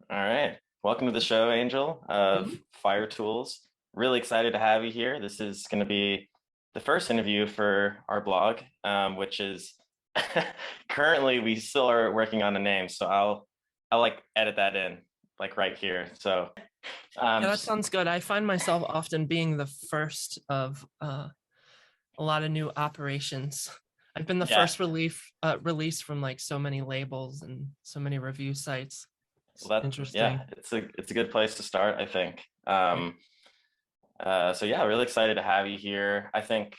All right. Welcome to the show, Angel of Mhm. Fire-Toolz. Really excited to have you here. This is going to be the first interview for our blog, which is currently we still are working on a name, so I'll like edit that in like right here. So Yeah, that just sounds good. I find myself often being the first of a lot of new operations. I've been the yeah, first release from like so many labels and so many review sites. It's well that yeah, interesting. it's a good place to start, I think. Yeah. So yeah, really excited to have you here. I think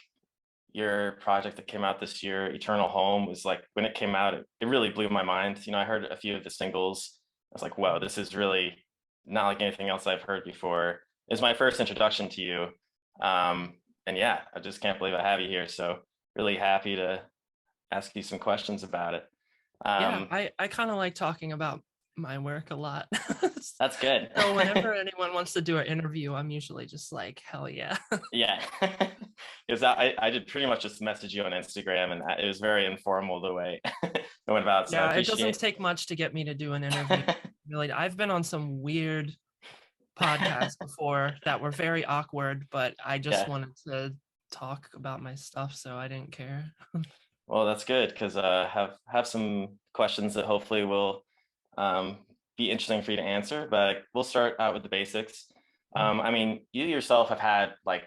your project that came out this year, Eternal Home, was like when it came out, it really blew my mind. I heard a few of the singles. I was like, whoa, this is really not like anything else I've heard before. It was my first introduction to you. And yeah, I just can't believe I have you here. So really happy to ask you some questions about it. Yeah, Um, I kind of like talking about my work a lot. that's good. So whenever anyone wants to do an interview, I'm usually just like, hell yeah. Yeah, because I did pretty much just message you on Instagram, and it was very informal the way it went about. So I Yeah, it doesn't appreciate. take much to get me to do an interview. Really, I've been on some weird podcasts before that were very awkward, but I just Yeah, wanted to talk about my stuff, so I didn't care. well, that's good because have some questions that hopefully will um, be interesting for you to answer. But we'll start out with the basics. I mean, you yourself have had like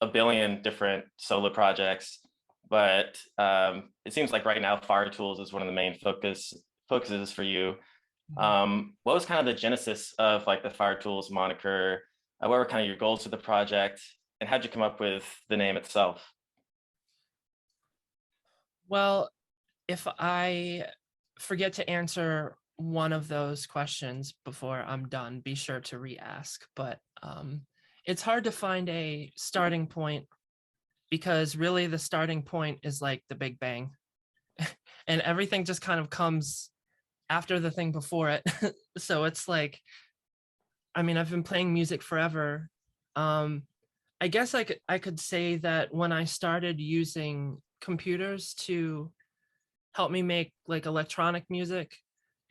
a billion different solo projects, but it seems like right now Fire-Toolz is one of the main focuses for you. What was kind of the genesis of like the Fire-Toolz moniker? What were kind of your goals for the project, and how'd you come up with the name itself? Well, if I forget to answer one of those questions before I'm done, be sure to re-ask. But it's hard to find a starting point because really the starting point is like the Big Bang, and everything just kind of comes after the thing before it. So it's like, I mean, I've been playing music forever. Um, I guess I could say that when I started using computers to help me make like electronic music,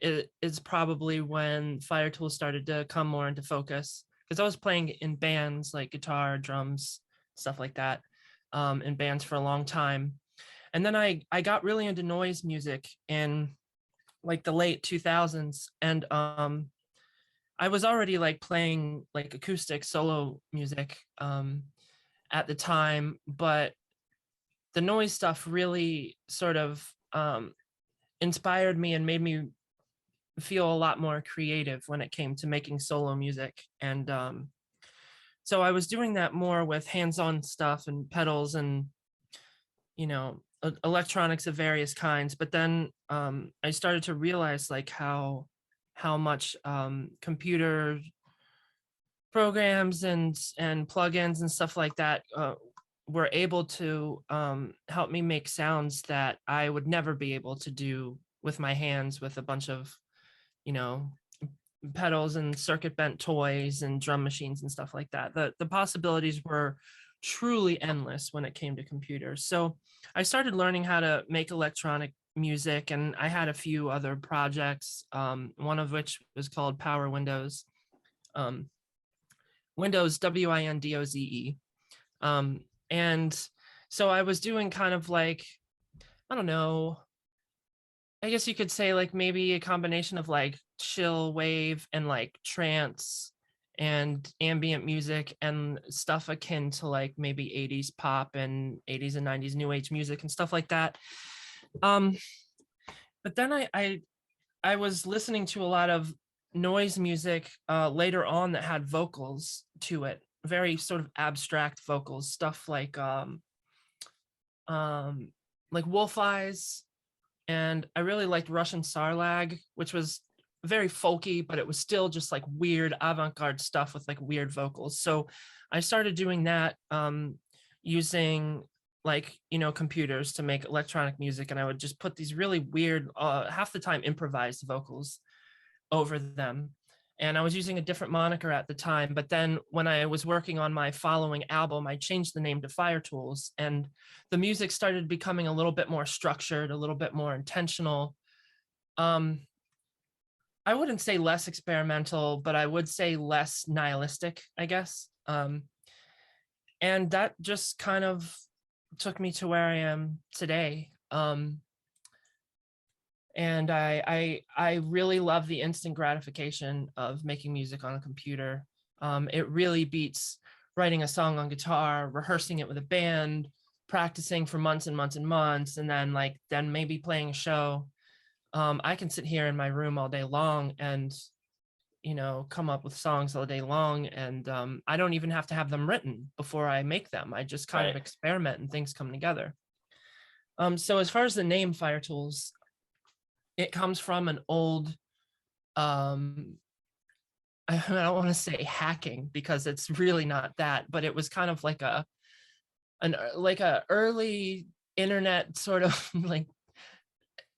it is probably when Fire-Toolz started to come more into focus. Because I was playing in bands like guitar, drums, stuff like that, in bands for a long time. And then I got really into noise music in like the late 2000s, and I was already like playing like acoustic solo music at the time, but the noise stuff really sort of inspired me and made me feel a lot more creative when it came to making solo music. And so I was doing that more with hands-on stuff and pedals and electronics of various kinds. But then I started to realize like how much computer programs and plugins and stuff like that were able to help me make sounds that I would never be able to do with my hands with a bunch of you know pedals and circuit bent toys and drum machines and stuff like that. The possibilities were truly endless when it came to computers. So I started learning how to make electronic music, and I had a few other projects, one of which was called Power Windows. um, Windows, Windoze. Um, and so I was doing kind of like, I don't know, I guess you could say like maybe a combination of like chill wave and like trance and ambient music and stuff akin to like maybe 80s pop and 80s and 90s new age music and stuff like that. Um, but then I was listening to a lot of noise music later on that had vocals to it, very sort of abstract vocals, stuff um, like Wolf Eyes, and I really liked Russian Sarlag, which was very folky, but it was still just like weird avant-garde stuff with like weird vocals. So I started doing that using like computers to make electronic music, and I would just put these really weird, half the time improvised vocals over them. And I was using a different moniker at the time. But then when I was working on my following album, I changed the name to Fire-Toolz, and the music started becoming a little bit more structured, a little bit more intentional. Um, I wouldn't say less experimental, but I would say less nihilistic, I guess. And that just kind of took me to where I am today. And I really love the instant gratification of making music on a computer. It really beats writing a song on guitar, rehearsing it with a band, practicing for months and months and months, and then maybe playing a show. I can sit here in my room all day long and come up with songs all day long, and I don't even have to have them written before I make them. I just kind of Right. experiment and things come together. So as far as the name Fire-Toolz, it comes from an old I don't want to say hacking because it's really not that, but it was kind of like a early internet sort of like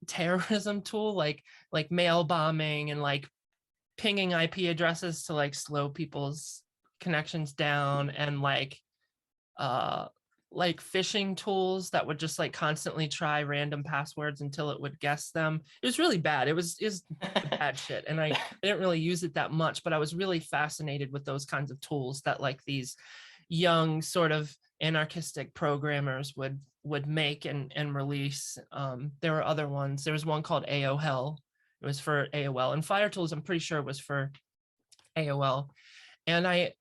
terrorism tool, like mail bombing and like pinging IP addresses to like slow people's connections down, and like phishing tools that would just like constantly try random passwords until it would guess them. It was really bad. It was bad shit. And I didn't really use it that much, but I was really fascinated with those kinds of tools that like these young sort of anarchistic programmers would make and release. There were other ones. There was one called AOL. It was for AOL, and Fire-Toolz, I'm pretty sure, was for AOL. And I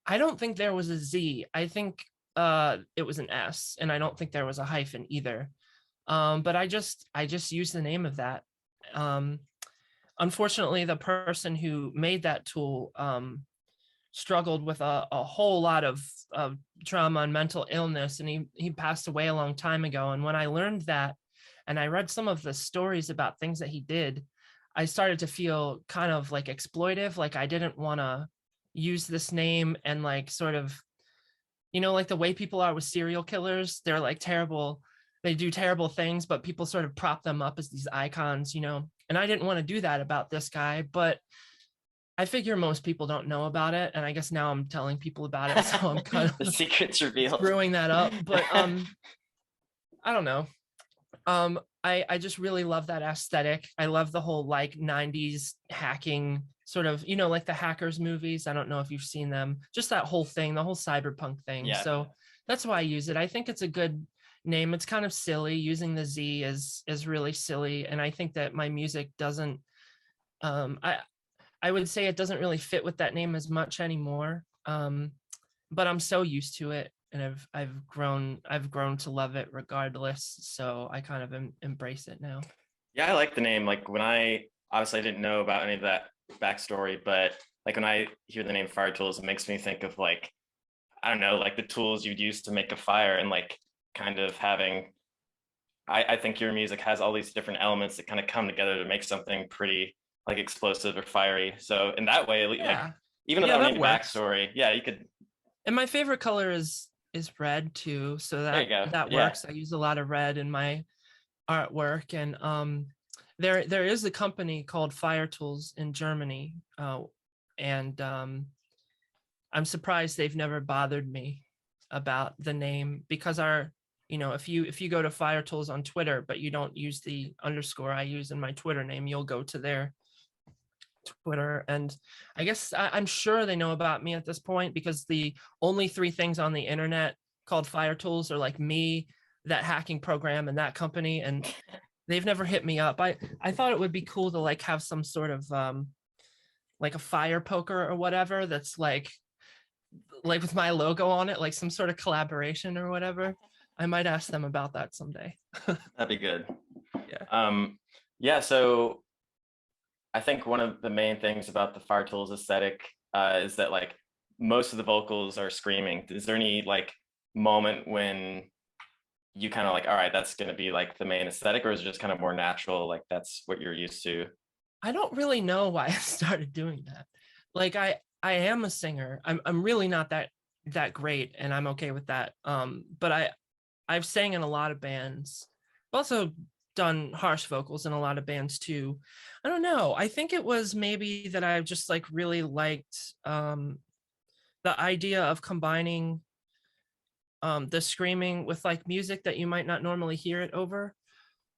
don't think there was a Z. I think it was an S, and I don't think there was a hyphen either. But I just used the name of that. Unfortunately, the person who made that tool struggled with a whole lot of trauma and mental illness, and he passed away a long time ago. And when I learned that, and I read some of the stories about things that he did, I started to feel kind of like exploitive. Like I didn't want to use this name and like sort of, like the way people are with serial killers. They're like terrible. They do terrible things, but people sort of prop them up as these icons, and I didn't want to do that about this guy, but I figure most people don't know about it. And I guess now I'm telling people about it. So I'm kind The of secret's revealed. screwing that up, but I don't know. I just really love that aesthetic. I love the whole like 90s hacking sort of, like the Hackers movies. I don't know if you've seen them, just that whole thing, the whole cyberpunk thing. Yeah. So that's why I use it. I think it's a good name. It's kind of silly. Using the Z is really silly. And I think that my music doesn't, I would say it doesn't really fit with that name as much anymore. But I'm so used to it, and I've grown to love it regardless. So I kind of embrace it now. Yeah, I like the name. Like when I obviously I didn't know about any of that backstory, but like when I hear the name Fire-Toolz, it makes me think of like, I don't know, like the tools you'd use to make a fire, and like kind of having I think your music has all these different elements that kind of come together to make something pretty like explosive or fiery. So in that way, like Yeah, even yeah, without that any works. backstory, yeah, you could. And my favorite color is red too, so There that you go. that Yeah. works. I use a lot of red in my artwork, and there is a company called Fire-Toolz in Germany, and I'm surprised they've never bothered me about the name, because if you go to Fire-Toolz on Twitter but you don't use the underscore I use in my Twitter name, you'll go to their Twitter, and I guess I'm sure they know about me at this point, because the only three things on the internet called Fire-Toolz are like me, that hacking program, and that company, and they've never hit me up. I thought it would be cool to like have some sort of like a fire poker or whatever that's like with my logo on it, like some sort of collaboration or whatever. I might ask them about that someday. That'd be good. Yeah. Yeah, so I think one of the main things about the Fire-Toolz aesthetic is that like most of the vocals are screaming. Is there any like moment when you kind of like, all right, that's going to be like the main aesthetic, or is it just kind of more natural, like that's what you're used to? I don't really know why I started doing that. Like I am a singer. I'm really not that great, and I'm okay with that. But I've sang in a lot of bands. I've also done harsh vocals in a lot of bands too. I don't know. I think it was maybe that I just like really liked the idea of combining the screaming with like music that you might not normally hear it over.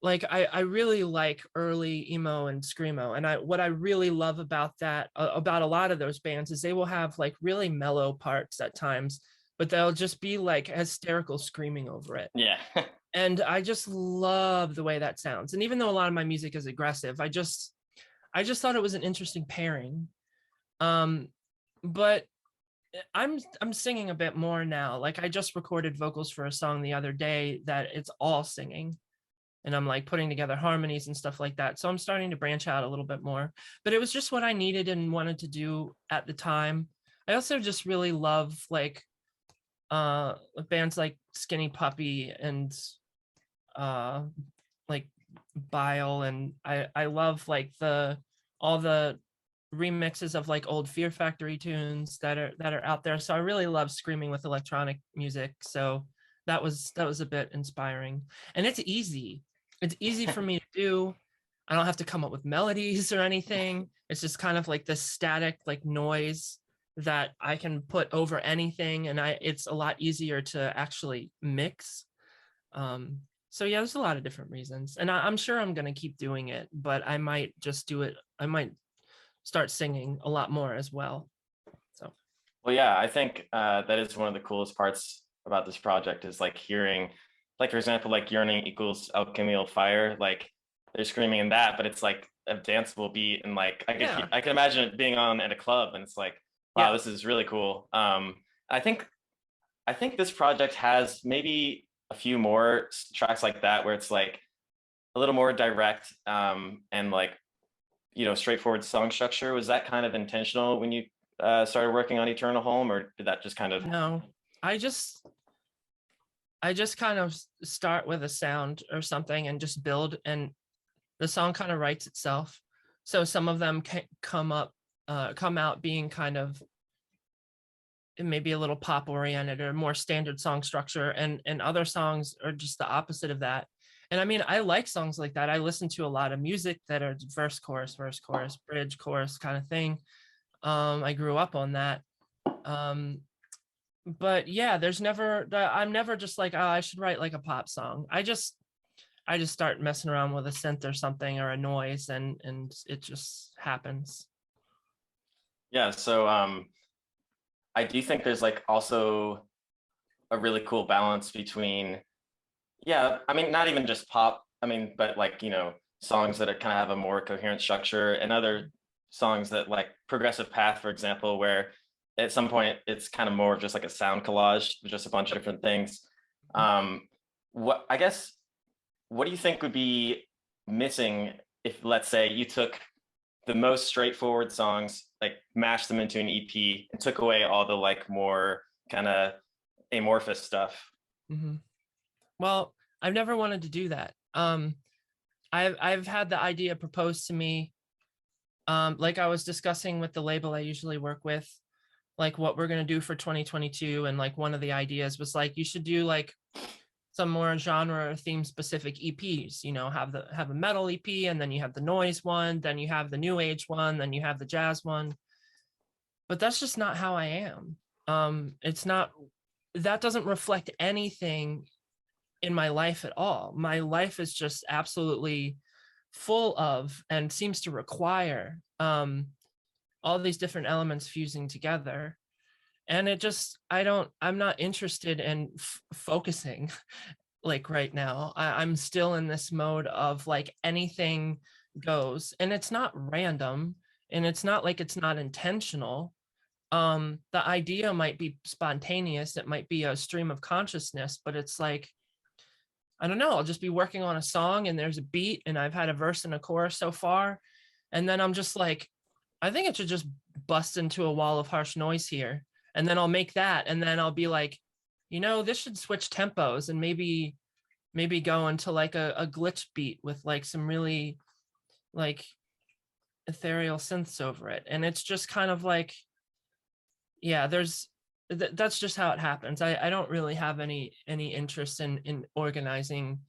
like I really like early emo and screamo, and what I really love about that about a lot of those bands is they will have like really mellow parts at times, but they'll just be like hysterical screaming over it. Yeah. And I just love the way that sounds. And even though a lot of my music is aggressive, I just thought it was an interesting pairing. But I'm singing a bit more now. Like I just recorded vocals for a song the other day that it's all singing, and I'm like putting together harmonies and stuff like that. So I'm starting to branch out a little bit more. But it was just what I needed and wanted to do at the time. I also just really love like bands like Skinny Puppy and like Bile, and I love like all the remixes of like old Fear Factory tunes that are out there. So I really love screaming with electronic music. So that was a bit inspiring, and it's easy. It's easy for me to do. I don't have to come up with melodies or anything. It's just kind of like this static like noise that I can put over anything, and it's a lot easier to actually mix. So yeah, there's a lot of different reasons, and I'm sure I'm gonna keep doing it, but I might just do it. I might start singing a lot more as well. So Well, yeah, I think that is one of the coolest parts about this project is like hearing, like for example, like yearning equals alchemical fire. Like they're screaming in that, but it's like a danceable beat, and like yeah, I can imagine it being on at a club, and it's like, wow, yeah. this is really cool. I think I think this project has maybe a few more tracks like that where it's like a little more direct, and like straightforward song structure. Was that kind of intentional when you started working on Eternal Home, or did that just kind of? No, I just I just kind of start with a sound or something and just build, and the song kind of writes itself. So some of them can come out being kind of maybe a little pop oriented or more standard song structure, and other songs are just the opposite of that. And I mean, I like songs like that. I listen to a lot of music that are verse chorus, bridge chorus kind of thing. I grew up on that. But yeah, I'm never just like, oh, I should write like a pop song. I just start messing around with a synth or something or a noise, and it just happens. Yeah, so I do think there's like also a really cool balance between, yeah, I mean, not even just pop, I mean, but like, songs that kind of have a more coherent structure, and other songs that like Progressive Path, for example, where at some point it's kind of more of just like a sound collage with just a bunch of different things. Um, what I guess, what do you think would be missing if, let's say, you took the most straightforward songs, like mashed them into an EP and took away all the like more kind of amorphous stuff? Hmm. Well, I've never wanted to do that. I've had the idea proposed to me, like I was discussing with the label I usually work with, like what we're gonna do for 2022, and like one of the ideas was like you should do like some more genre or theme specific EPs. Have a metal EP, and then you have the noise one, then you have the new age one, then you have the jazz one. But that's just not how I am. It's not, that doesn't reflect anything in my life at all. My life is just absolutely full of and seems to require all these different elements fusing together. And I'm not interested in focusing like right now. I'm still in this mode of like anything goes, and it's not random, and it's not like it's not intentional. The idea might be spontaneous, it might be a stream of consciousness, but it's like, I don't know, I'll just be working on a song and there's a beat and I've had a verse and a chorus so far, and then I'm just like, I think it should just bust into a wall of harsh noise here, and then I'll make that, and then I'll be like, this should switch tempos and maybe go into like a glitch beat with like some really like ethereal synths over it. And it's just kind of like, yeah, that's just how it happens. I don't really have any interest in organizing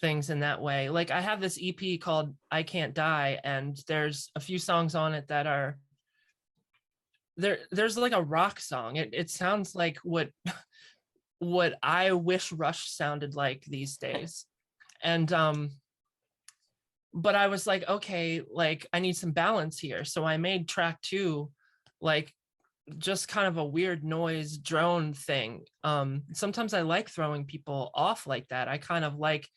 things in that way. Like I have this EP called I Can't Die, and there's a few songs on it that are there's like a rock song. It sounds like what I wish Rush sounded like these days. And but I was like, okay, like I need some balance here. So I made track 2 like just kind of a weird noise drone thing. Sometimes I like throwing people off like that. I kind of like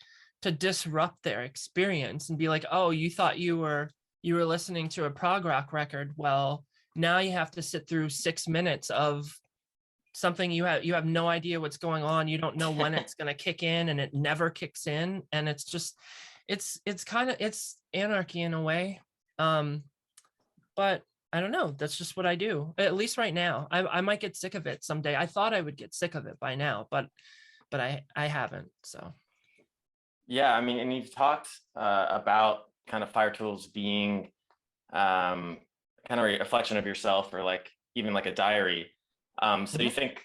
to disrupt their experience and be like, oh, you thought you were listening to a prog rock record. Well, now you have to sit through 6 minutes of something you have no idea what's going on. You don't know when it's going to kick in, and it never kicks in, and it's just it's kind of it's anarchy in a way. But I don't know, that's just what I do, at least right now. I might get sick of it someday. I thought I would get sick of it by now, but I haven't. So Yeah, I mean, and you've talked about kind of Fire-Toolz being kind of a reflection of yourself, or like even like a diary. So do you think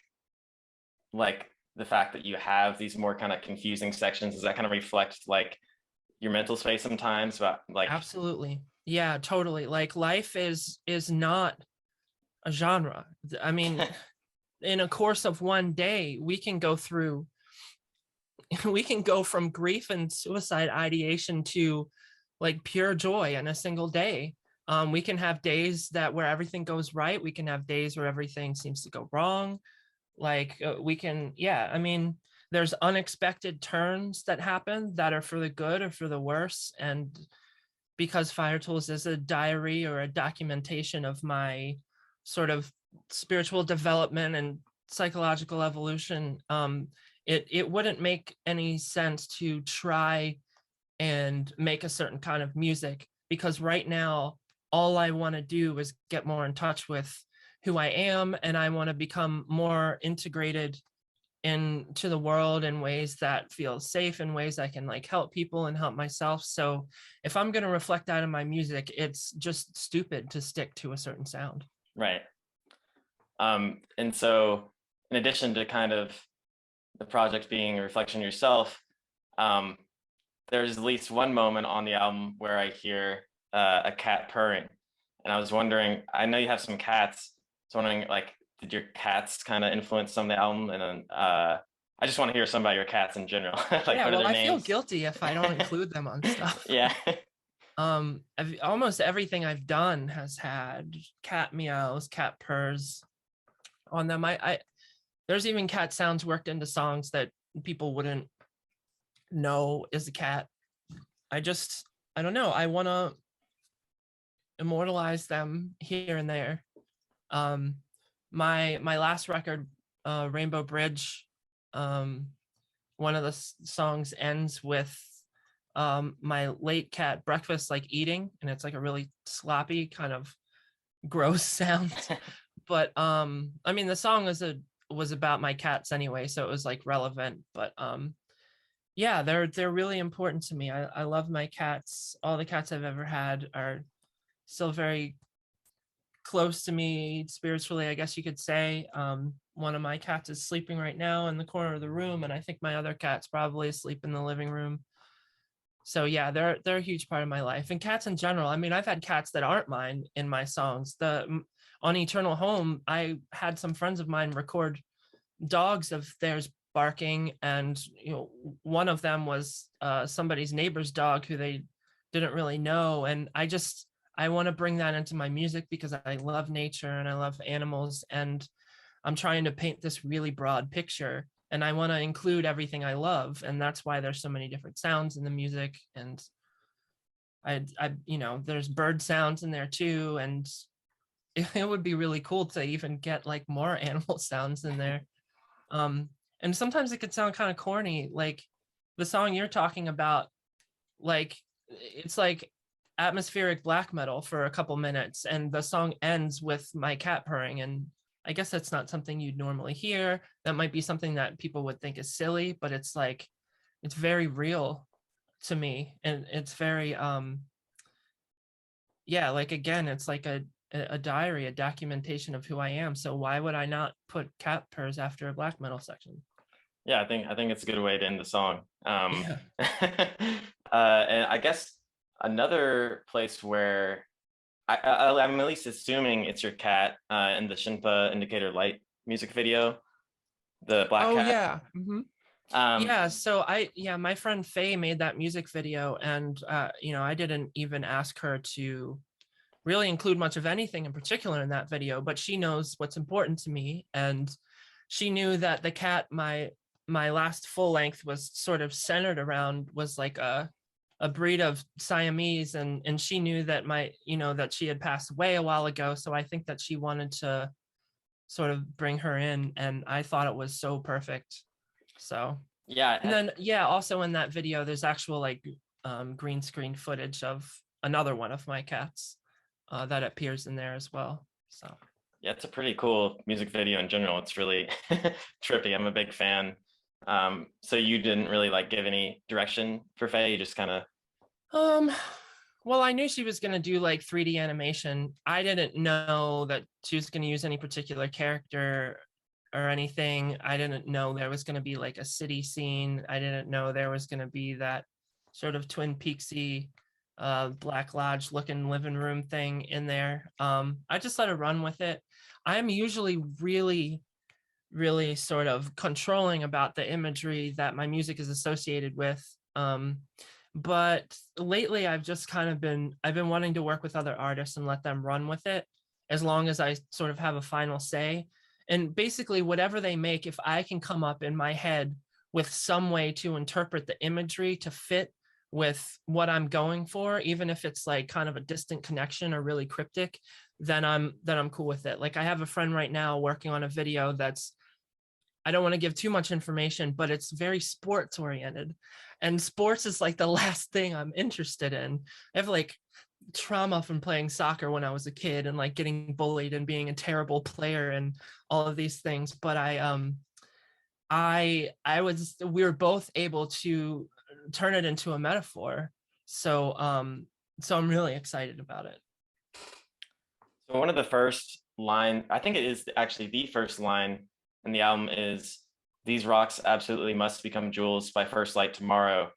like the fact that you have these more kind of confusing sections, does that kind of reflect like your mental space sometimes about like absolutely, yeah, totally. Like life is not a genre. I mean, in a course of one day, we can go through we can go from grief and suicide ideation to like pure joy in a single day. We can have days that where everything goes right. We can have days where everything seems to go wrong. Like we can, yeah, I mean, there's unexpected turns that happen that are for the good or for the worse. And because Fire-Toolz is a diary or a documentation of my sort of spiritual development and psychological evolution, it wouldn't make any sense to try and make a certain kind of music, because right now all I want to do is get more in touch with who I am, and I want to become more integrated into the world in ways that feel safe, in ways I can like help people and help myself. So if I'm going to reflect that in my music, it's just stupid to stick to a certain sound. right? And so in addition to kind of the project being a reflection of yourself, um, there's at least one moment on the album where I hear a cat purring, and I was wondering, I know you have some cats, so wondering like, did your cats kind of influence some of the album? And then I just want to hear some about your cats in general. Like, Yeah, what are well, their I feel names? guilty if I don't include them on stuff. Yeah. Almost everything I've done has had cat meows, cat purrs on them. I there's even cat sounds worked into songs that people wouldn't know is a cat. I don't know, I want to immortalize them here and there. um my last record, Rainbow Bridge, um one of the songs ends with my late cat breakfast like eating, and it's like a really sloppy kind of gross sound. But I mean, the song was about my cats anyway, so it was like relevant. But yeah, they're really important to me. I love my cats. All the cats I've ever had are still very close to me spiritually, I guess you could say. One of my cats is sleeping right now in the corner of the room, and I think my other cat's probably asleep in the living room. So yeah, they're a huge part of my life. And cats in general, I mean, I've had cats that aren't mine in my songs. On Eternal Home, I had some friends of mine record dogs of theirs barking, and one of them was somebody's neighbor's dog who they didn't really know. And I want to bring that into my music because I love nature and I love animals, and I'm trying to paint this really broad picture, and I want to include everything I love, and that's why there's so many different sounds in the music. And there's bird sounds in there too, and it would be really cool to even get like more animal sounds in there. And sometimes it could sound kind of corny, like the song you're talking about, like it's like atmospheric black metal for a couple minutes, and the song ends with my cat purring. And I guess that's not something you'd normally hear. That might be something that people would think is silly, but it's like it's very real to me, and it's very yeah, like again, it's like a diary, a documentation of who I am. So why would I not put cat purrs after a black metal section? Yeah, I think it's a good way to end the song. Yeah. And I guess another place where I'm at least assuming it's your cat in the Shinpa Indicator Light music video, the black Oh cat. yeah. Yeah, so my friend Faye made that music video, and I didn't even ask her to really include much of anything in particular in that video, but she knows what's important to me, and she knew that the cat my last full length was sort of centered around was like a breed of Siamese, and she knew that that she had passed away a while ago, so I think that she wanted to sort of bring her in, and I thought it was so perfect. So, and Yeah, then also in that video there's actual like green screen footage of another one of my cats that appears in there as well. So yeah, it's a pretty cool music video in general. It's really trippy. I'm a big fan. So you didn't really like give any direction for Faye, you just kind of. um well, I knew she was going to do like 3D animation. I didn't know that she was going to use any particular character or anything. I didn't know there was going to be like a city scene. I didn't know there was going to be that sort of Twin Peaksy Black Lodge looking living room thing in there. I just let her run with it. I'm usually really sort of controlling about the imagery that my music is associated with. But lately I've just I've been wanting to work with other artists and let them run with it as long as I sort of have a final say. And basically whatever they make, if I can come up in my head with some way to interpret the imagery to fit with what I'm going for, even if it's like kind of a distant connection or really cryptic, then I'm cool with it. Like I have a friend right now working on a video that's, I don't want to give too much information, but it's very sports oriented. And sports is like the last thing I'm interested in. I have like trauma from playing soccer when I was a kid and like getting bullied and being a terrible player and all of these things. But we were both able to turn it into a metaphor. So I'm really excited about it. So one of the first line, I think it is actually the first line in the album is, "These rocks absolutely must become jewels by first light tomorrow."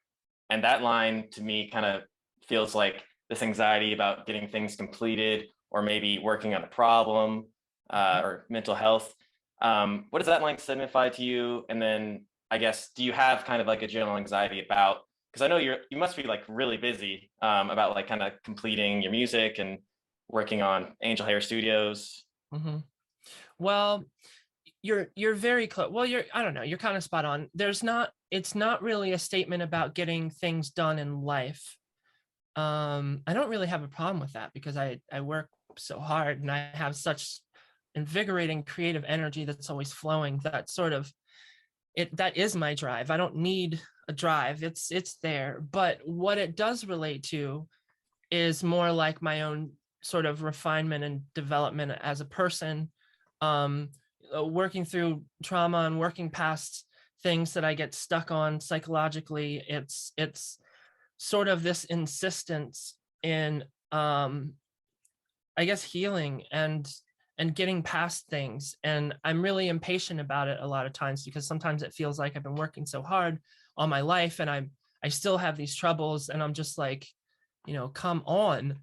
And that line to me kind of feels like this anxiety about getting things completed or maybe working on a problem or mental health. What does that line signify to you? And then I guess, do you have kind of like a general anxiety about, because I know you must be like really busy about like kind of completing your music and working on Angel Hair Studios. Mm-hmm. Well, you're very close. Well, I don't know, you're kind of spot on. It's not really a statement about getting things done in life. I don't really have a problem with that because I work so hard and I have such invigorating creative energy that's always flowing. That sort of that is my drive. I don't need a drive. It's there. But what it does relate to is more like my own sort of refinement and development as a person, working through trauma and working past things that I get stuck on psychologically. It's sort of this insistence in I guess healing and getting past things. And I'm really impatient about it a lot of times because sometimes it feels like I've been working so hard all my life and I still have these troubles, and I'm just like, come on.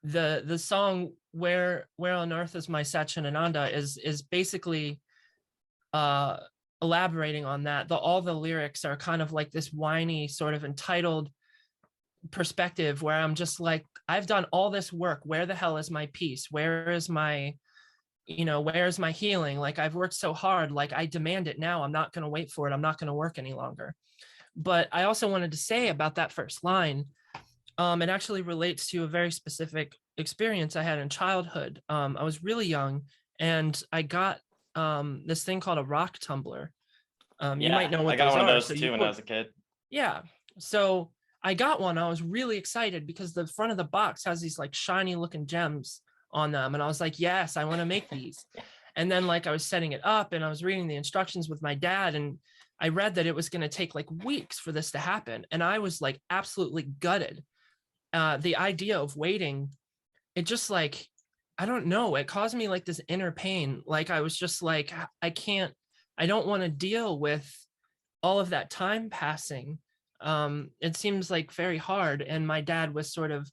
The song where on earth is my Satchitananda is basically elaborating on that. All the lyrics are kind of like this whiny sort of entitled perspective where I'm just like, I've done all this work. Where the hell is my peace? Where's my healing? Like, I've worked so hard. Like, I demand it now. I'm not going to wait for it. I'm not going to work any longer. But I also wanted to say about that first line, it actually relates to a very specific experience I had in childhood. I was really young and I got this thing called a rock tumbler. You might Yeah, know I what got those one of are. those So you too when I put, was a kid. yeah. So I got one. I was really excited because the front of the box has these like shiny looking gems on them. And I was like, yes, I want to make these. And then like I was setting it up and I was reading the instructions with my dad, and I read that it was going to take like weeks for this to happen. And I was like absolutely gutted. The idea of waiting, it just like, I don't know, it caused me like this inner pain. Like I was just like, I don't want to deal with all of that time passing. It seems like very hard. And my dad was sort of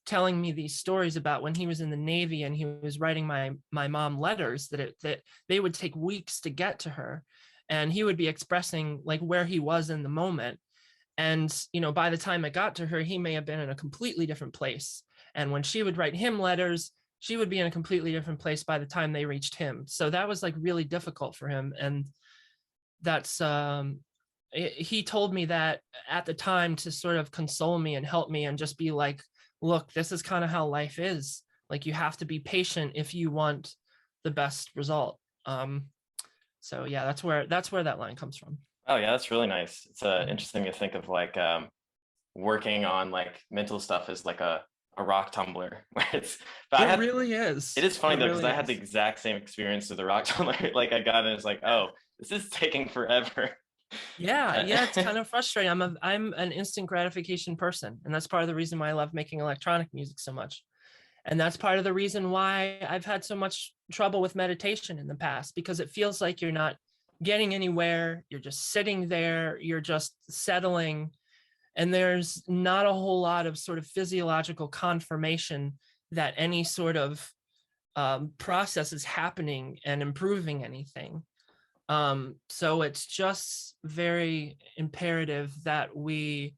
telling me these stories about when he was in the Navy and he was writing my mom letters that they would take weeks to get to her. and he would be expressing like where he was in the moment. And, you know, by the time it got to her, he may have been in a completely different place. And when she would write him letters, she would be in a completely different place by the time they reached him. So that was like really difficult for him. And that's, he told me that at the time to sort of console me and help me and just be like, look, this is kind of how life is. Like, you have to be patient if you want the best result. So yeah, that's where that line comes from. Oh yeah, that's really nice. It's interesting to think of like working on like mental stuff as like a rock tumbler where it's but It really is. it is funny though, because really I had the is. exact same experience with the rock tumbler. Like I got it, it's like, oh, this is taking forever. Yeah, yeah, it's kind of frustrating. I'm an instant gratification person, and that's part of the reason why I love making electronic music so much. And that's part of the reason why I've had so much trouble with meditation in the past, because it feels like you're not getting anywhere. You're just sitting there, you're just settling, and there's not a whole lot of sort of physiological confirmation that any sort of process is happening and improving anything. So it's just very imperative that we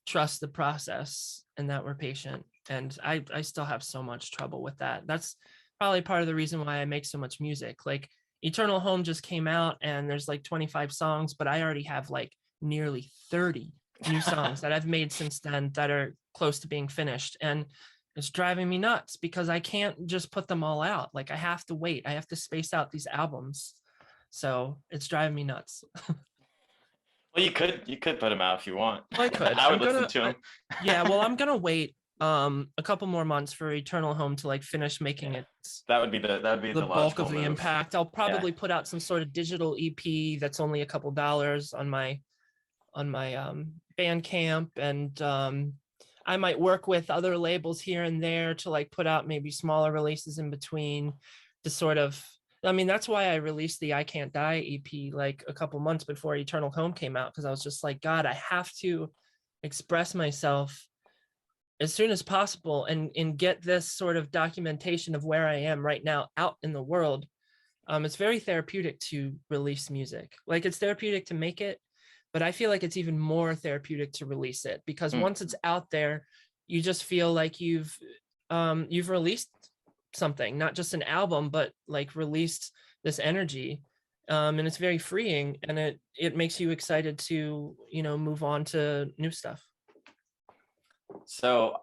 trust the process and that we're patient. And I still have so much trouble with that. That's probably part of the reason why I make so much music. Like, Eternal Home just came out and there's like 25 songs, but I already have like nearly 30 new songs that I've made since then that are close to being finished. And it's driving me nuts because I can't just put them all out. Like, I have to wait. I have to space out these albums. So it's driving me nuts. Well, you could put them out if you want. Well, I could. I would listen to them. Yeah, well, I'm gonna wait a couple more months for Eternal Home to like finish making Yeah. it That would be the bulk logical of the move. impact. I'll probably put out some sort of digital EP that's only a couple dollars on my Bandcamp, and I might work with other labels here and there to like put out maybe smaller releases in between to sort of, I mean, that's why I released the I Can't Die EP like a couple months before Eternal Home came out, because I was just like, God, I have to express myself as soon as possible and get this sort of documentation of where I am right now out in the world. It's very therapeutic to release music. Like, it's therapeutic to make it, but I feel like it's even more therapeutic to release it, because once it's out there, you just feel like you've released something, not just an album, but like released this energy. And it's very freeing, and it makes you excited to, you know, move on to new stuff. So,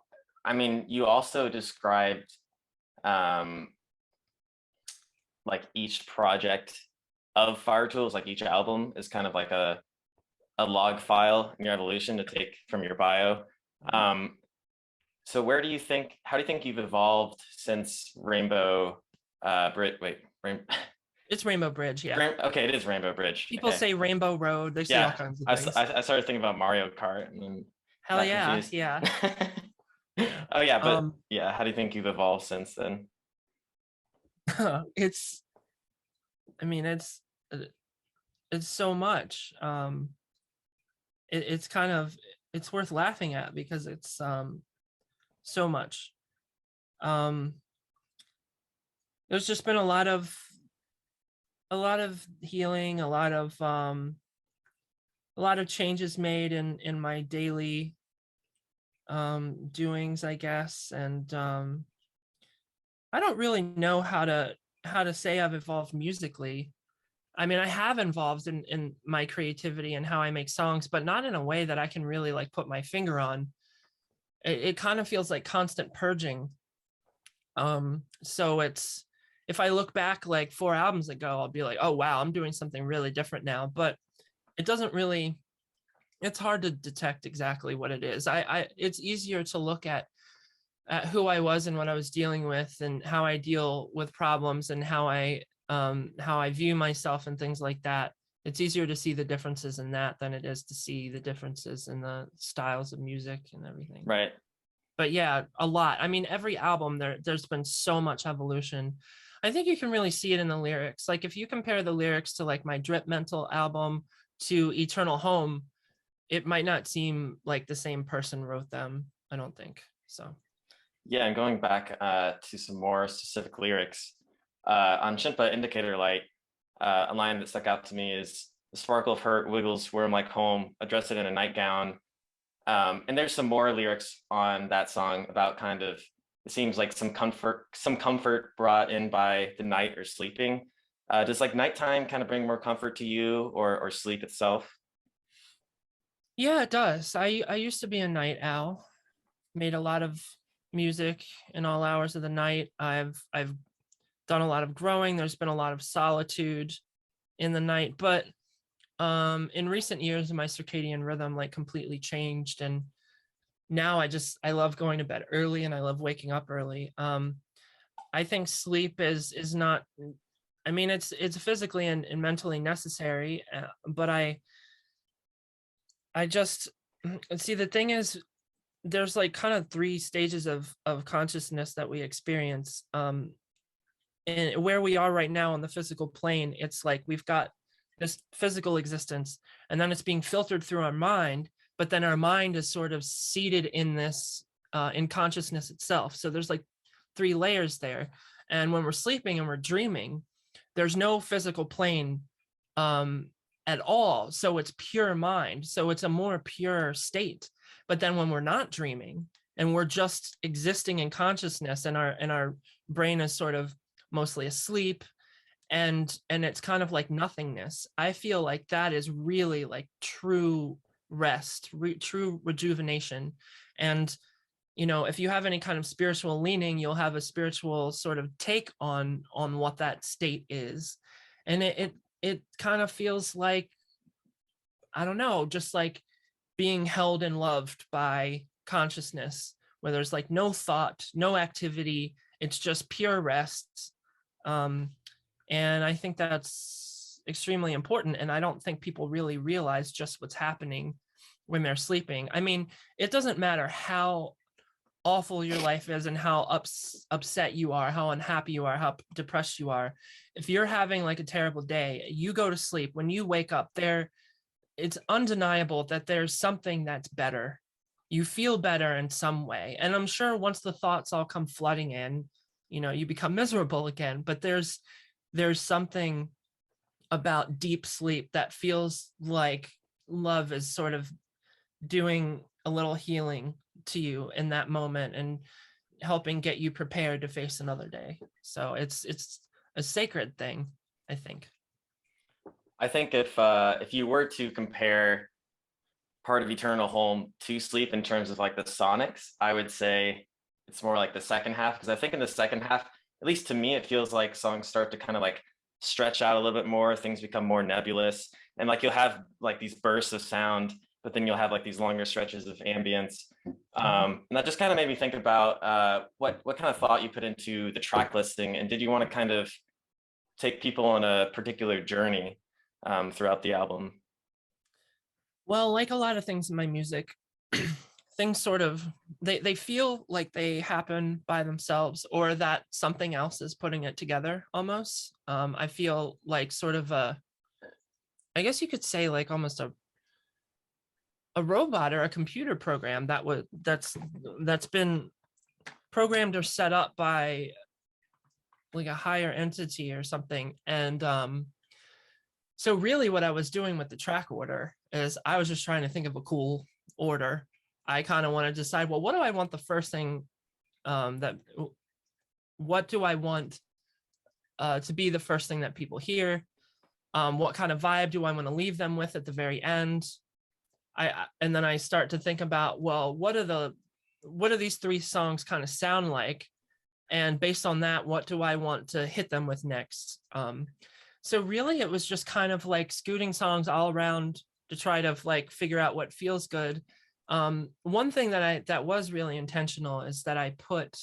I mean, you also described like each project of Fire-Toolz, like each album is kind of like a log file in your evolution to take from your bio. So how do you think you've evolved since Rainbow It's Rainbow Bridge, yeah. Okay, it is Rainbow Bridge. People say Rainbow Road. They say all kinds of things. I started thinking about Mario Kart and then hell yeah, confused. Yeah. Oh yeah, but yeah, how do you think you've evolved since then? It's so much. It's kind of, it's worth laughing at because it's so much. There's just been a lot of healing, a lot of changes made in my daily doings, I guess. And I don't really know how to say I've evolved musically. I mean, I have evolved in my creativity and how I make songs, but not in a way that I can really like put my finger on. It kind of feels like constant purging. So it's, if I look back like 4 albums ago, I'll be like, oh wow, I'm doing something really different now. But it doesn't really, it's hard to detect exactly what it is. It's easier to look at who I was and what I was dealing with and how I deal with problems and how I view myself and things like that. It's easier to see the differences in that than it is to see the differences in the styles of music and everything. Right. But yeah, a lot. I mean, every album there's been so much evolution. I think you can really see it in the lyrics. Like, if you compare the lyrics to like my Drip Mental album to Eternal Home, it might not seem like the same person wrote them. I don't think so. Yeah, and going back to some more specific lyrics on Shimpa Indicator Light, a line that stuck out to me is, the sparkle of hurt wiggles where I'm like home, I dress it in a nightgown. And there's some more lyrics on that song about kind of, it seems like some comfort brought in by the night or sleeping. Does like nighttime kind of bring more comfort to you, or sleep itself? Yeah, it does. I used to be a night owl, made a lot of music in all hours of the night. I've done a lot of growing. There's been a lot of solitude in the night, but in recent years my circadian rhythm like completely changed, and now I love going to bed early and I love waking up early. I think sleep is not, I mean, it's physically and mentally necessary, but I just see, the thing is, there's like kind of three stages of consciousness that we experience. And where we are right now on the physical plane, it's like we've got this physical existence, and then it's being filtered through our mind, but then our mind is sort of seated in this in consciousness itself. So there's like three layers there. And when we're sleeping and we're dreaming, there's no physical plane um, at all. So it's pure mind. So it's a more pure state. But then when we're not dreaming and we're just existing in consciousness, and our brain is sort of mostly asleep, and it's kind of like nothingness, I feel like that is really like true rest, true rejuvenation. And if you have any kind of spiritual leaning, you'll have a spiritual sort of take on what that state is. And it kind of feels like, I don't know, just like being held and loved by consciousness, where there's like no thought, no activity, it's just pure rest. And I think that's extremely important, and I don't think people really realize just what's happening when they're sleeping. I mean, it doesn't matter how awful your life is and how upset you are, how unhappy you are, how depressed you are. If you're having like a terrible day, you go to sleep. When you wake up, it's undeniable that there's something that's better. You feel better in some way. And I'm sure once the thoughts all come flooding in, you become miserable again. But there's something about deep sleep that feels like love is sort of doing a little healing to you in that moment and helping get you prepared to face another day. So it's a sacred thing, I think. I think if you were to compare Part of Eternal Home to sleep in terms of like the sonics, I would say it's more like the second half, because I think in the second half, at least to me, it feels like songs start to kind of like stretch out a little bit more, things become more nebulous, and like you'll have like these bursts of sound, but then you'll have like these longer stretches of ambience. And that just kind of made me think about what kind of thought you put into the track listing, and did you want to kind of take people on a particular journey throughout the album? Well, like a lot of things in my music, things sort of, they feel like they happen by themselves, or that something else is putting it together almost. I feel like sort of I guess you could say like almost a robot or a computer program that's been programmed or set up by like a higher entity or something. And so really what I was doing with the track order is I was just trying to think of a cool order. I kind of want to decide, well, what do I want the first thing, what do I want to be the first thing that people hear? What kind of vibe do I want to leave them with at the very end? And then I start to think about, well, what do these three songs kind of sound like? And based on that, what do I want to hit them with next? So really it was just kind of like scooting songs all around to try to like figure out what feels good. One thing that was really intentional is that I put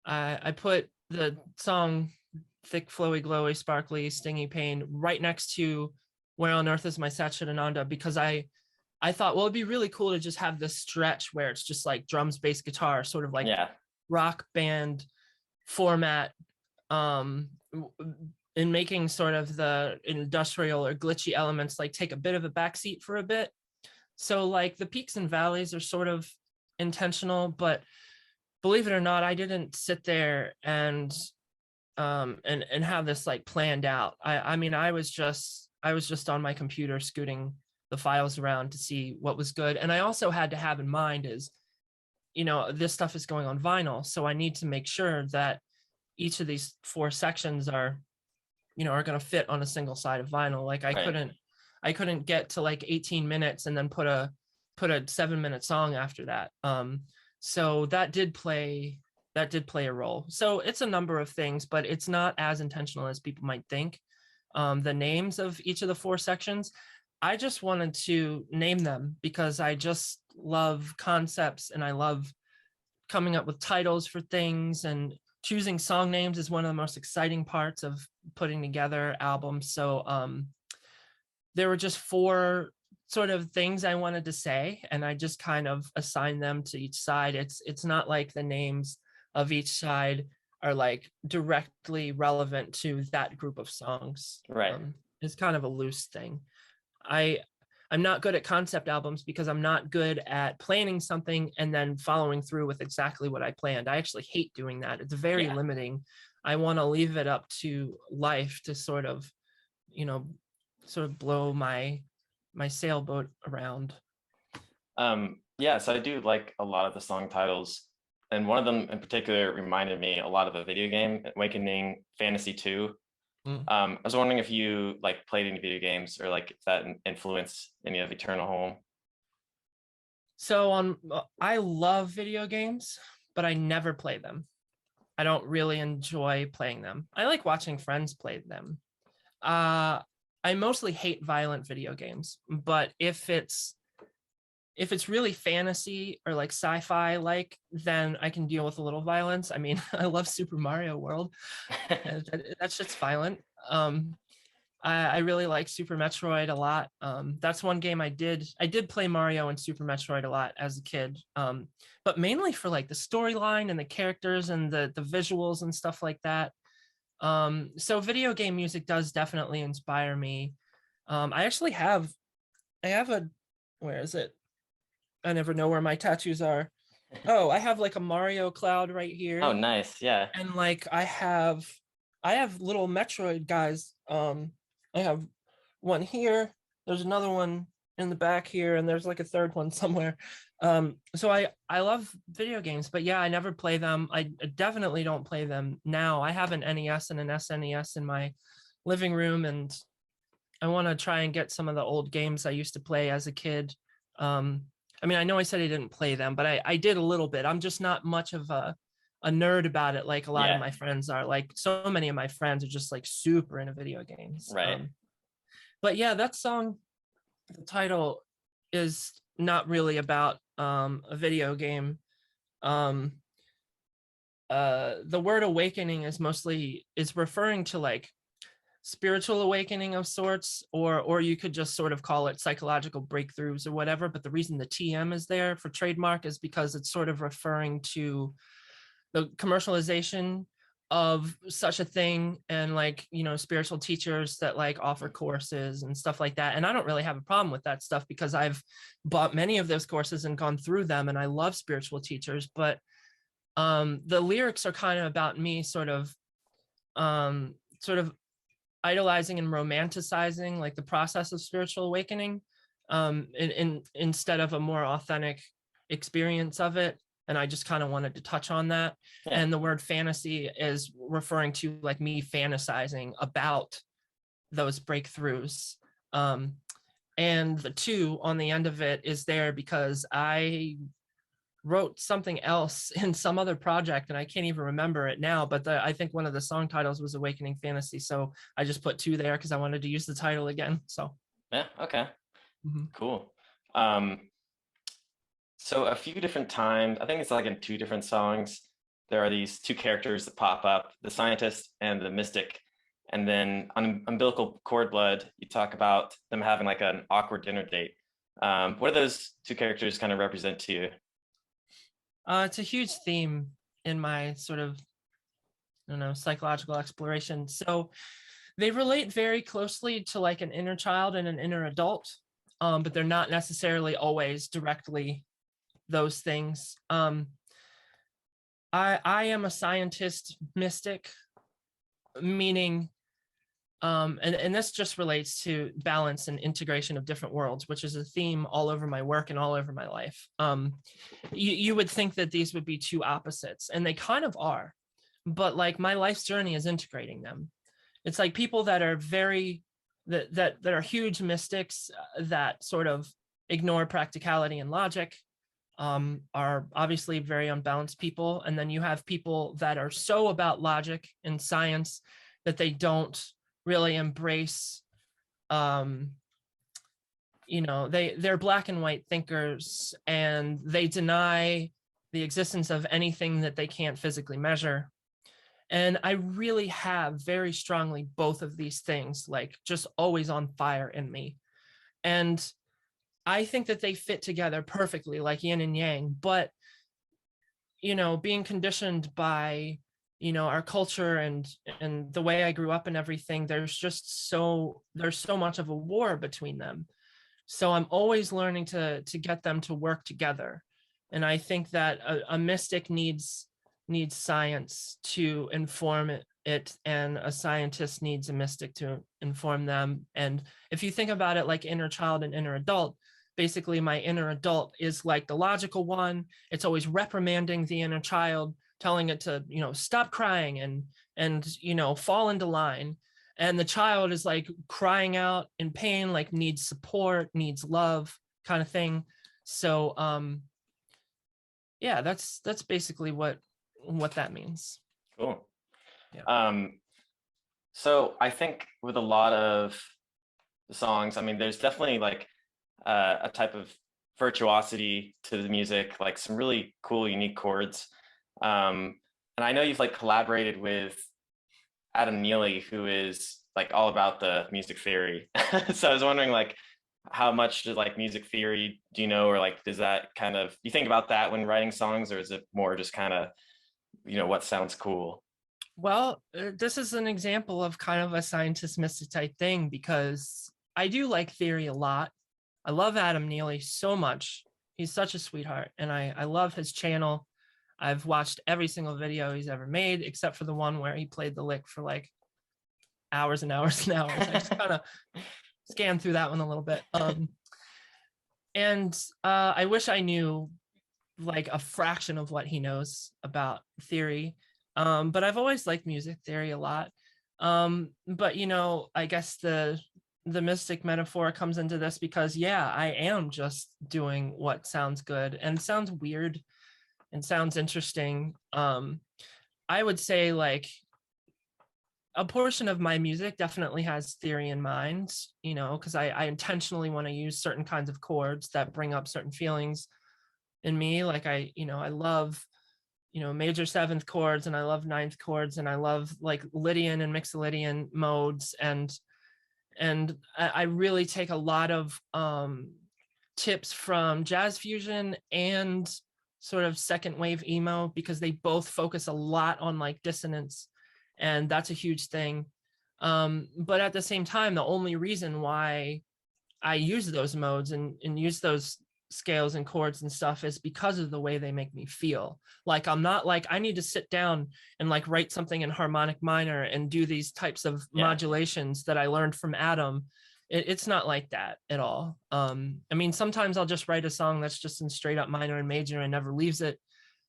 the song Thick, Flowy, Glowy, Sparkly, Stingy Pain right next to Where on Earth is My Satchitananda, because I thought, well, it'd be really cool to just have this stretch where it's just like drums, bass, guitar, sort of like Yeah. rock band format, in making sort of the industrial or glitchy elements like take a bit of a backseat for a bit. So like the peaks and valleys are sort of intentional, but believe it or not, I didn't sit there and have this like planned out. I mean, I was just I was just on my computer scooting the files around to see what was good. And I also had to have in mind is, this stuff is going on vinyl, so I need to make sure that each of these 4 sections are going to fit on a single side of vinyl. Like I couldn't get to like 18 minutes and then put a 7-minute song after that. So that did play a role. So it's a number of things, but it's not as intentional as people might think. The names of each of the 4 sections, I just wanted to name them because I just love concepts and I love coming up with titles for things, and choosing song names is one of the most exciting parts of putting together albums. So there were just 4 sort of things I wanted to say, and I just kind of assigned them to each side. It's not like the names of each side are like directly relevant to that group of songs. Right. It's kind of a loose thing. I'm not good at concept albums because I'm not good at planning something and then following through with exactly what I planned. I actually hate doing that. It's very limiting. I want to leave it up to life to sort of blow my sailboat around. So I do like a lot of the song titles, and one of them in particular reminded me a lot of a video game, Awakening Fantasy 2. I was wondering if you like played any video games, or like if that influenced any of Eternal Home. So I love video games, but I never play them. I don't really enjoy playing them. I like watching friends play them. I mostly hate violent video games, but if it's really fantasy or like sci-fi, like, then I can deal with a little violence. I mean, I love Super Mario World. That shit's violent. I really like Super Metroid a lot. That's one game I did play Mario and Super Metroid a lot as a kid, but mainly for like the storyline and the characters and the visuals and stuff like that. So video game music does definitely inspire me. I actually have where is it? I never know where my tattoos are. Oh, I have like a Mario cloud right here. Oh, nice. Yeah. And like I have little Metroid guys. I have one here. There's another one in the back here, and there's like a third one somewhere. So I love video games, but yeah, I never play them. I definitely don't play them now. I have an NES and an SNES in my living room, and I want to try and get some of the old games I used to play as a kid. I mean, I know I said I didn't play them, but I did a little bit. I'm just not much of a nerd about it like a lot of my friends are. Like, so many of my friends are just like super into video games. Right. But yeah, that song, the title is not really about a video game. The word awakening is referring to like spiritual awakening of sorts, or you could just sort of call it psychological breakthroughs or whatever. But the reason the TM is there for trademark is because it's sort of referring to the commercialization of such a thing, and like, spiritual teachers that like offer courses and stuff like that. And I don't really have a problem with that stuff because I've bought many of those courses and gone through them, and I love spiritual teachers. But the lyrics are kind of about me sort of idolizing and romanticizing like the process of spiritual awakening, instead of a more authentic experience of it. And I just kind of wanted to touch on that. Yeah. And the word fantasy is referring to like me fantasizing about those breakthroughs. And the 2 on the end of it is there because I wrote something else in some other project and I can't even remember it now, but I think one of the song titles was Awakening Fantasy. So I just put 2 there because I wanted to use the title again. So yeah. Okay. Mm-hmm. Cool. So a few different times, I think it's like in 2 different songs, there are these 2 characters that pop up, the scientist and the mystic. And then on Umbilical Cord Blood, you talk about them having like an awkward dinner date. What do those 2 characters kind of represent to you? It's a huge theme in my sort of, psychological exploration. So they relate very closely to like an inner child and an inner adult, but they're not necessarily always directly those things. I am a scientist mystic, meaning And this just relates to balance and integration of different worlds, which is a theme all over my work and all over my life. You would think that these would be two opposites, and they kind of are, but like my life's journey is integrating them. It's like people that are that are huge mystics that sort of ignore practicality and logic, are obviously very unbalanced people. And then you have people that are so about logic and science that they don't really embrace, they're black and white thinkers, and they deny the existence of anything that they can't physically measure. And I really have very strongly both of these things, like just always on fire in me. And I think that they fit together perfectly, like yin and yang. But, being conditioned by, our culture and the way I grew up and everything, there's so much of a war between them. So I'm always learning to get them to work together. And I think that a mystic needs science to inform it, and a scientist needs a mystic to inform them. And if you think about it like inner child and inner adult, basically my inner adult is like the logical one. It's always reprimanding the inner child, telling it to, stop crying and fall into line. And the child is like crying out in pain, like needs support, needs love, kind of thing. So yeah, that's basically what that means. Cool. Yeah. So I think with a lot of the songs, I mean, there's definitely like a type of virtuosity to the music, like some really cool, unique chords. And I know you've like collaborated with Adam Neely, who is like all about the music theory. So I was wondering, like, how much does like music theory do you know, or like does that kind of, you think about that when writing songs, or is it more just kind of, what sounds cool? Well, this is an example of kind of a scientist mystic type thing, because I do like theory a lot. I love Adam Neely so much. He's such a sweetheart, and I love his channel. I've watched every single video he's ever made, except for the one where he played the lick for like hours and hours and hours. I just kind of scanned through that one a little bit. And I wish I knew like a fraction of what he knows about theory. But I've always liked music theory a lot. But I guess the mystic metaphor comes into this because, yeah, I am just doing what sounds good and sounds weird and sounds interesting. I would say like a portion of my music definitely has theory in mind, because I intentionally want to use certain kinds of chords that bring up certain feelings in me. Like I love, major seventh chords, and I love ninth chords, and I love like Lydian and Mixolydian modes. And I really take a lot of tips from jazz fusion and sort of second wave emo, because they both focus a lot on like dissonance, and that's a huge thing. But at the same time, the only reason why I use those modes and use those scales and chords and stuff is because of the way they make me feel. Like I'm not like I need to sit down and like write something in harmonic minor and do these types of modulations that I learned from Adam. It's not like that at all. I mean, sometimes I'll just write a song that's just in straight up minor and major and never leaves it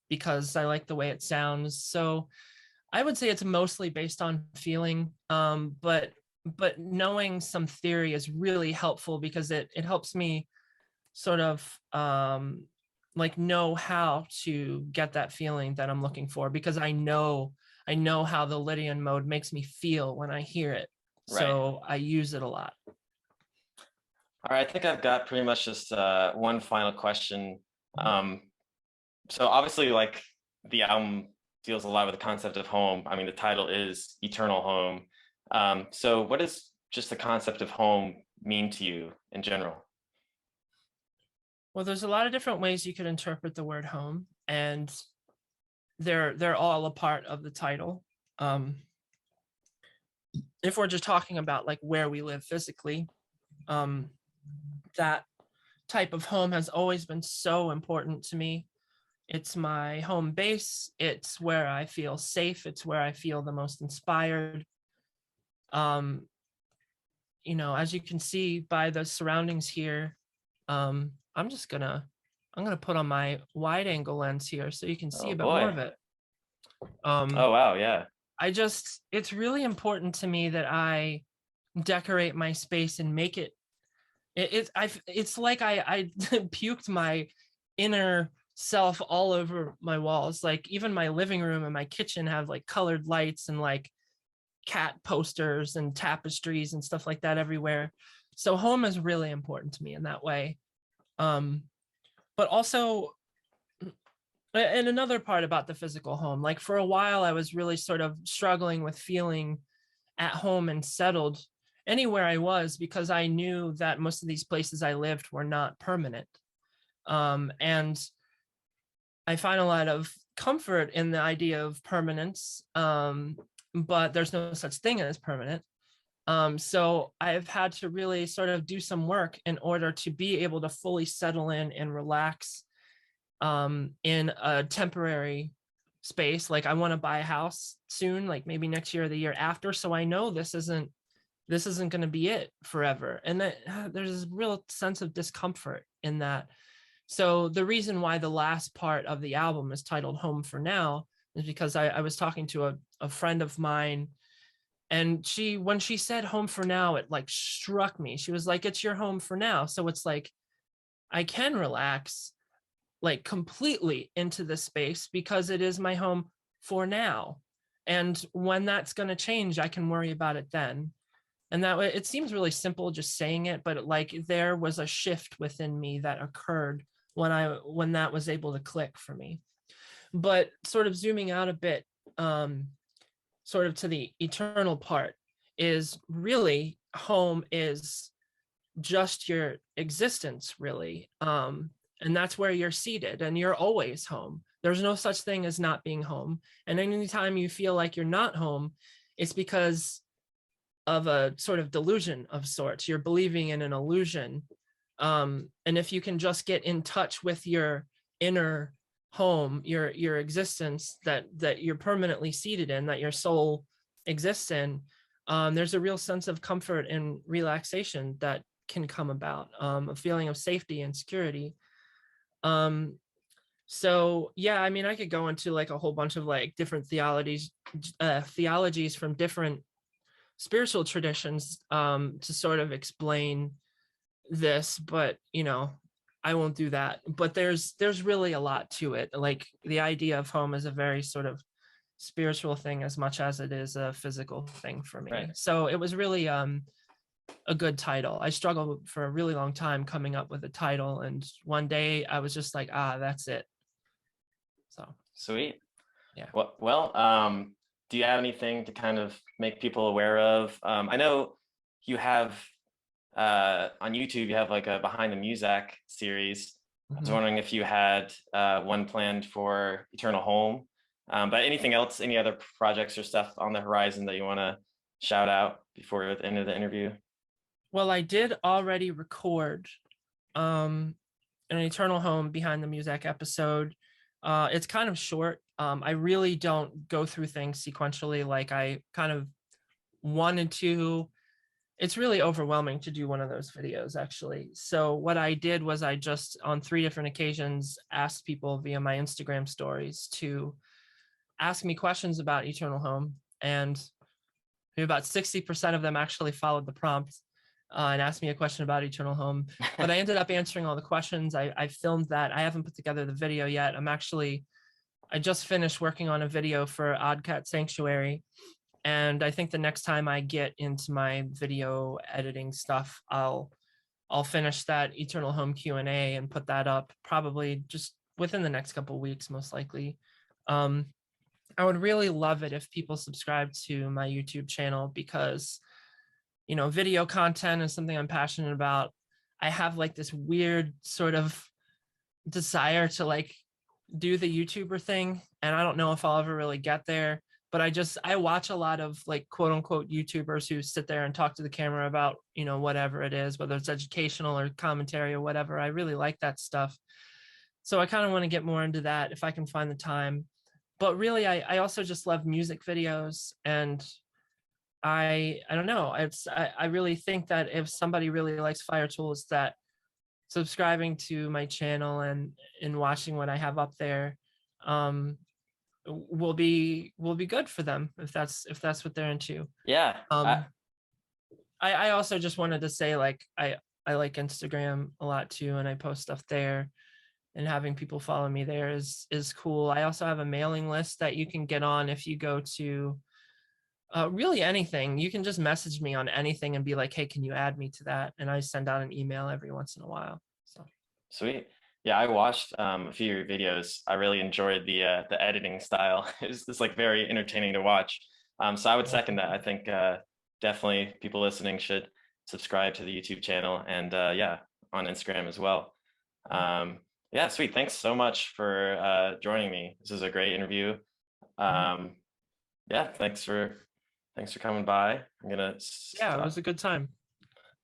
because I like the way it sounds. So I would say it's mostly based on feeling, but knowing some theory is really helpful because it helps me sort of like know how to get that feeling that I'm looking for, because I know how the Lydian mode makes me feel when I hear it. So I use it a lot. All right, I think I've got pretty much just one final question. So obviously, like the album deals a lot with the concept of home. I mean, the title is Eternal Home. So what does just the concept of home mean to you in general? Well, there's a lot of different ways you could interpret the word home, and they're all a part of the title. If we're just talking about like where we live physically, that type of home has always been so important to me. It's my home base. It's where I feel safe. It's where I feel the most inspired. you know, as you can see by the surroundings here, I'm gonna put on my wide angle lens here so you can see Oh a bit more boy. of it. Um, Oh wow, yeah. it's really important to me that I decorate my space and make it's like I puked my inner self all over my walls. Like even my living room and my kitchen have like colored lights and like cat posters and tapestries and stuff like that everywhere. So home is really important to me in that way. Um, but also, and another part about the physical home, like for a while, I was really sort of struggling with feeling at home and settled anywhere I was because I knew that most of these places I lived were not permanent. And I find a lot of comfort in the idea of permanence, but there's no such thing as permanent. So I've had to really sort of do some work in order to be able to fully settle in and relax in a temporary space. Like I want to buy a house soon, like maybe next year or the year after. So I know this isn't going to be it forever. And that there's a real sense of discomfort in that. So the reason why the last part of the album is titled Home for Now is because I was talking to a friend of mine, and when she said home for now, it like struck me. She was like, it's your home for now. So it's like I can relax like completely into the space because it is my home for now. And when that's going to change, I can worry about it then. And that way, it seems really simple just saying it, but like there was a shift within me that occurred when that was able to click for me. But sort of zooming out a bit, sort of to the eternal part, is really home is just your existence, really. And that's where you're seated, and you're always home. There's no such thing as not being home. And anytime you feel like you're not home, it's because of a sort of delusion of sorts. You're believing in an illusion. And if you can just get in touch with your inner home, your existence that you're permanently seated in, that your soul exists in, there's a real sense of comfort and relaxation that can come about, a feeling of safety and security. So yeah, I mean, I could go into like a whole bunch of like different theologies from different spiritual traditions to sort of explain this, but you know, I won't do that. But there's really a lot to it. Like the idea of home is a very sort of spiritual thing as much as it is a physical thing for me. Right. So it was really a good title. I struggled for a really long time coming up with a title, and one day I was just like, that's it. So Sweet. yeah. Well, do you have anything to kind of make people aware of? I know you have on YouTube, you have like a Behind the Muzak series. I was wondering if you had one planned for Eternal Home, but anything else, any other projects or stuff on the horizon that you want to shout out before the end of the interview? Well, I did already record an Eternal Home Behind the Muzak episode. It's kind of short. I really don't go through things sequentially like I kind of wanted to. It's really overwhelming to do one of those videos, actually. So what I did was I just, on 3 different occasions, asked people via my Instagram stories to ask me questions about Eternal Home. And about 60% of them actually followed the prompt and asked me a question about Eternal Home. But I ended up answering all the questions. I filmed that. I haven't put together the video yet. I just finished working on a video for Odd Cat Sanctuary. And I think the next time I get into my video editing stuff, I'll finish that Eternal Home Q&A and put that up probably just within the next couple of weeks, most likely. I would really love it if people subscribe to my YouTube channel because, you know, video content is something I'm passionate about. I have like this weird sort of desire to like do the YouTuber thing, and I don't know if I'll ever really get there. But I watch a lot of like quote unquote YouTubers who sit there and talk to the camera about, you know, whatever it is, whether it's educational or commentary or whatever. I really like that stuff. So I kind of want to get more into that if I can find the time. But really, I also just love music videos, and I don't know. I really think that if somebody really likes Fire-Toolz, that subscribing to my channel and watching what I have up there um will be good for them if that's what they're into. Yeah. Um I also just wanted to say, like, I like Instagram a lot too, and I post stuff there, and having people follow me there is cool. I also have a mailing list that you can get on if you go to really anything. You can just message me on anything and be like, hey, can you add me to that? And I send out an email every once in a while. So Sweet. Yeah, I watched a few of your videos. I really enjoyed the editing style. It's like very entertaining to watch. So I would second that. I think definitely people listening should subscribe to the YouTube channel and yeah, on Instagram as well. Um, yeah, sweet. Thanks so much for joining me. This is a great interview. Yeah, thanks for coming by. I'm gonna yeah, it stop. was a good time.